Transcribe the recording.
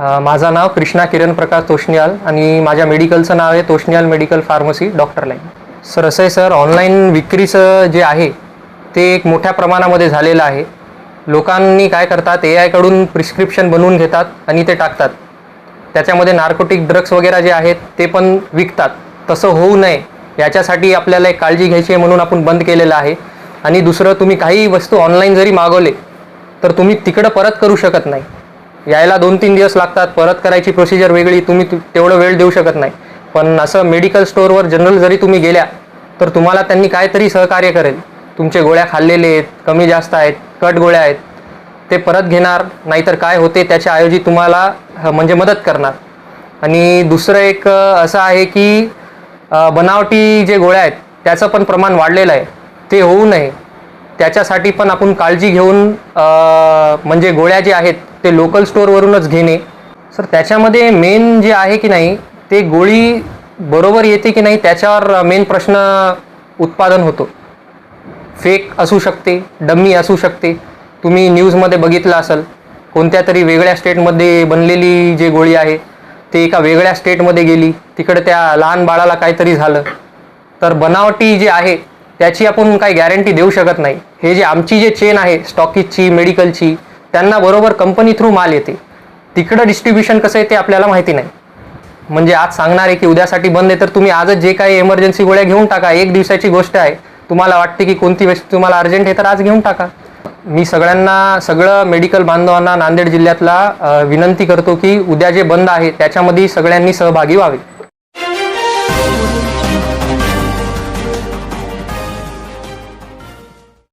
माझं नाव कृष्णा किरण प्रकाश तोष्णियाल आणि माझ्या मेडिकलचं नाव आहे Toshniyal medical pharmacy doctor line. Sir असं आहे सर, ऑनलाईन विक्रीचं जे आहे ते एक मोठ्या प्रमाणामध्ये झालेलं आहे. लोकांनी काय करतात, AI कडून प्रिस्क्रिप्शन बनवून घेतात आणि ते टाकतात. त्याच्यामध्ये नार्कोटिक ड्रग्स वगैरे जे आहेत ते पण विकतात. तसं होऊ नये याच्यासाठी आपल्याला एक काळजी घ्यायची आहे म्हणून आपण बंद केलेलं आहे. आणि दुसरं, तुम्ही काही वस्तू ऑनलाईन जरी मागवले तर तुम्ही तिकडं परत करू शकत नाही. यायला 2-3 दिवस लागतात, परत करायची प्रोसिजर वेगळी, तुम्ही तेवढं वेळ देऊ शकत नाही. पण असं मेडिकल स्टोअरवर जनरल जरी तुम्ही गेल्या तर तुम्हाला त्यांनी काहीतरी सहकार्य करेल. तुमचे गोळ्या खाल्लेले आहेत, कमी जास्त आहेत, कट गोळ्या आहेत, ते परत घेणार, नाहीतर काय होते त्याच्या ऐवजी तुम्हाला म्हणजे मदत करणार. आणि दुसरं एक असं आहे की बनावटी जे गोळ्या आहेत त्याचं पण प्रमाण वाढलेलं आहे. ते होऊ नये त्याच्यासाठी पण आपण काळजी घेऊन म्हणजे गोळ्या जे आहेत ते लोकल स्टोअरवरूनच घेणे. सर त्याच्यामध्ये मेन जे आहे की नाही, ते गोळी बरोबर येते की नाही त्याच्यावर मेन प्रश्न उत्पादन होतो. फेक असू शकते, डम्मी असू शकते. तुम्ही न्यूजमध्ये बघितलं असेल, कोणत्या तरी वेगळ्या स्टेटमध्ये बनलेली जी गोळी आहे ते एका वेगळ्या स्टेटमध्ये गेली, तिकडे त्या लहान बाळाला काहीतरी झालं. तर बनावटी जे आहे त्याची आपण काही गॅरंटी देऊ शकत नाही. हे जे आमची जे चेन आहे स्टॉकीजची, मेडिकलची, त्यांना बरोबर कंपनी थ्रू माल येते. तिकडं डिस्ट्रीब्युशन कसं आहे ते आपल्याला माहिती नाही. म्हणजे आज सांगणार आहे की उद्यासाठी बंद आहे, तर तुम्ही आजच जे काही इमर्जन्सी गोळ्या घेऊन टाका. एक दिवसाची गोष्ट आहे. तुम्हाला वाटते की कोणती वस्तू तुम्हाला अर्जंट आहे तर आज घेऊन टाका. मी सगळं मेडिकल बांधवांना नांदेड जिल्ह्यातला विनंती करतो की उद्या जे बंद आहे त्याच्यामध्ये सगळ्यांनी सहभागी व्हावे.